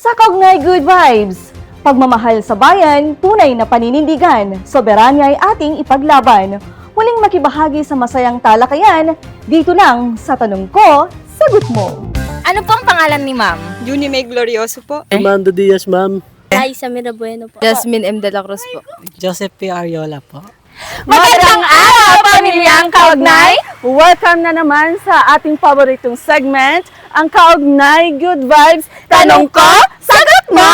Sa Kaugnay Good Vibes, pagmamahal sa bayan, tunay na paninindigan, soberanya ay ating ipaglaban. Muling makibahagi sa masayang talakayan, dito lang sa Tanong Ko, Sagot Mo. Ano pong pangalan ni ma'am? Juni May Glorioso po. Armando Diaz, ma'am. Liza Mirabueno po. Jasmine M. De La Cruz po. Joseph P. Ariola po. Magandang araw, pamilyang Kaugnay! Welcome na naman sa ating paboritong segment, ang Kaugnay Good Vibes, Tanong Ko, Sagot Mo!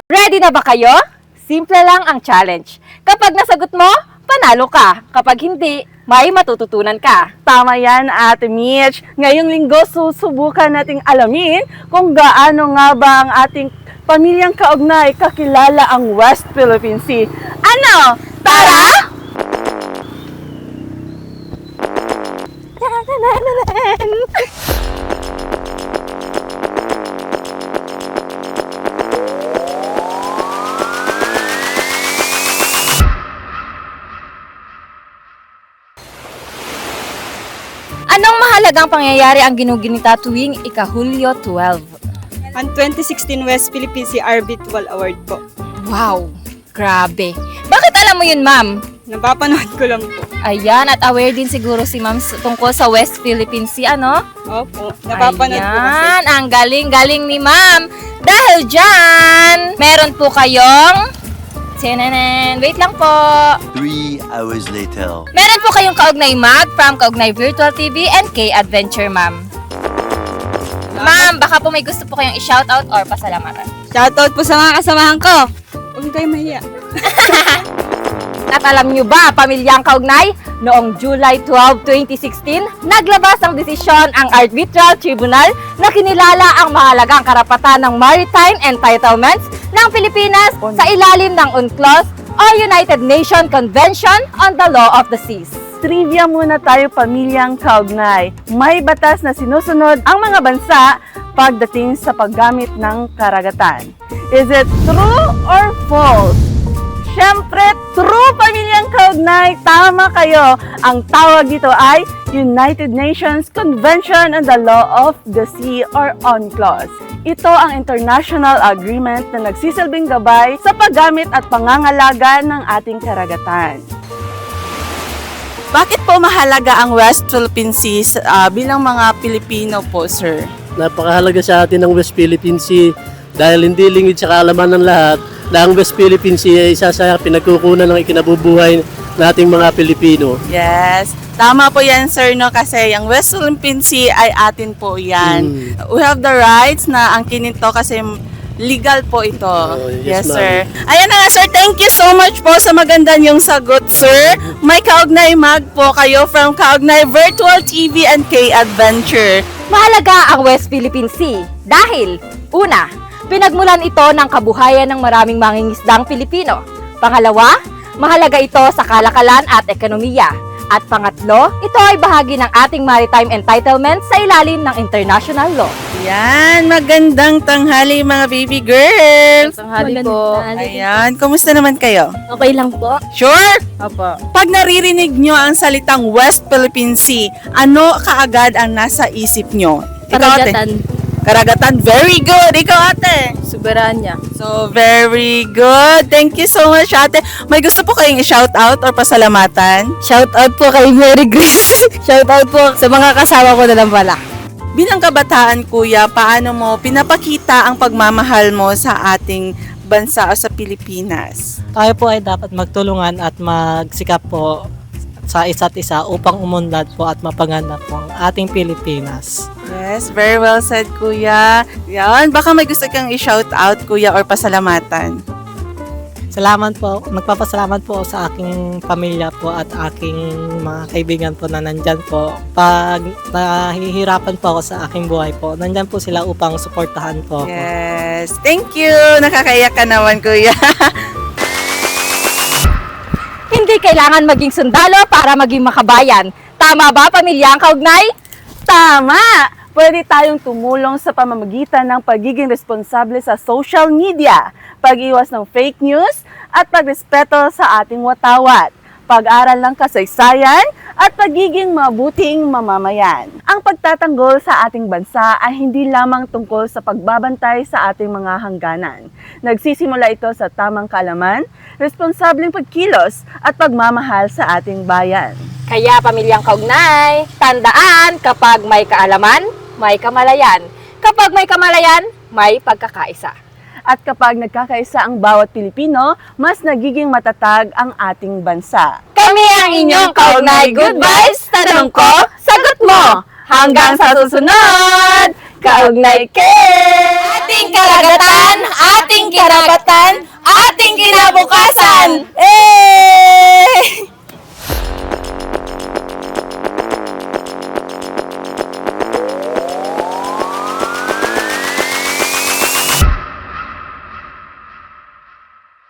Ready na ba kayo? Simple lang ang challenge. Kapag nasagot mo, panalo ka. Kapag hindi, may matututunan ka. Tama yan, Ate Mitch. Ngayong linggo, susubukan nating alamin kung gaano nga ba ang ating pamilyang kaugnay kakilala ang West Philippine Sea. Ano? Tara! Anong mahalagang pangyayari ang ginuginita tuwing ika-Hulyo 12? Ang 2016 West Philippine Sea Arbitral Award po. Wow, grabe. Bakit alam mo yun, ma'am? Napapanood ko lang po. Ayan, at aware din siguro si ma'am tungkol sa West Philippine Sea, ano? Opo, napapanood ko kasi. Ayan, ang galing-galing ni ma'am. Dahil dyan, meron po kayong... Tinanan, wait lang po. 3 hours later. Meron po kayong Kaugnay Mag from Kaugnay Virtual TV and K-Adventure, ma'am. Ma'am, baka po may gusto po kayong i-shoutout or pasalamatan. Shoutout po sa mga kasamahan ko. Huwag kayo mahiya. At alam nyo ba, pamilyang Kaugnay, noong July 12, 2016, naglabas ng desisyon ang Arbitral Tribunal na kinilala ang mahalagang karapatan ng maritime entitlements ng Pilipinas sa ilalim ng UNCLOS o United Nations Convention on the Law of the Seas. Trivia muna tayo, pamilyang kaugnay. May batas na sinusunod ang mga bansa pagdating sa paggamit ng karagatan. Is it true or false? Siyempre, true, pamilyang kaugnay. Tama kayo. Ang tawag dito ay United Nations Convention on the Law of the Sea or UNCLOS. Ito ang international agreement na nagsisilbing gabay sa paggamit at pangangalaga ng ating karagatan. Bakit po mahalaga ang West Philippine Sea bilang mga Pilipino po, sir? Napakahalaga sa atin ng West Philippine Sea dahil hindi lingid sa kaalaman ng lahat na ang West Philippine Sea ay isa sa pinagkukunan ng ikinabubuhay nating mga Pilipino. Yes. Tama po yan, sir, no? Kasi ang West Philippine Sea ay atin po yan. We have the rights na angkinin to kasi legal po ito. Yes, ma'am. sir. Ayan na nga, sir. Thank you so much po sa maganda niyong sagot, sir. May Kaugnay Mag po kayo from Kaugnay Virtual TV and K-Adventure. Mahalaga ang West Philippine Sea dahil, una, pinagmulan ito ng kabuhayan ng maraming mangingisdang Pilipino. Pangalawa, mahalaga ito sa kalakalan at ekonomiya. At pangatlo, ito ay bahagi ng ating maritime entitlement sa ilalim ng international law. Yan, magandang tanghali mga baby girls. Tanghali po. Ayan, kumusta naman kayo? Okay lang po. Sure? Opo. Pag naririnig nyo ang salitang West Philippine Sea, ano kaagad ang nasa isip nyo? Ikaw, ate? Karagatan. Karagatan, very good. Ikaw, ate? Soberanya. So, very good. Thank you so much, ate. May gusto po kayong i-shoutout or pasalamatan? Shoutout po kay Mary Grace. Shoutout po sa mga kasama ko na lang pala. Bilang kabataan, kuya, paano mo pinapakita ang pagmamahal mo sa ating bansa o sa Pilipinas? Tayo po ay dapat magtulungan at magsikap po sa isa't isa upang umunlad po at mapaganda po ang ating Pilipinas. Yes, very well said, kuya. Yan, baka may gusto kang i-shoutout, kuya, or pasalamatan. Salamat po, magpapasalamat po sa aking pamilya po at aking mga kaibigan po na nandyan po. Pag nahihirapan po ako sa aking buhay po, nandyan po sila upang suportahan po ako. Yes, thank you. Nakakaiyak ka naman, kuya. Hindi kailangan maging sundalo para maging makabayan. Tama ba, pamilyang Kaugnay? Tama! Pwede tayong tumulong sa pamamagitan ng pagiging responsable sa social media, pag-iwas ng fake news, at pagrespeto sa ating watawat. pag-aral ng kasaysayan, at pagiging mabuting mamamayan. Ang pagtatanggol sa ating bansa ay hindi lamang tungkol sa pagbabantay sa ating mga hangganan. Nagsisimula ito sa tamang kaalaman, responsableng pagkilos at pagmamahal sa ating bayan. Kaya pamilyang kaugnay, tandaan kapag may kaalaman, may kamalayan. Kapag may kamalayan, may pagkakaisa. At kapag nagkakaisa ang bawat Pilipino, mas nagiging matatag ang ating bansa. Kami ang inyong kaugnay good vibes. Tanong ko, sagot mo. Hanggang sa susunod, kaugnay ke! Ating karagatan, ating karapatan, ating kinabukasan! Eh!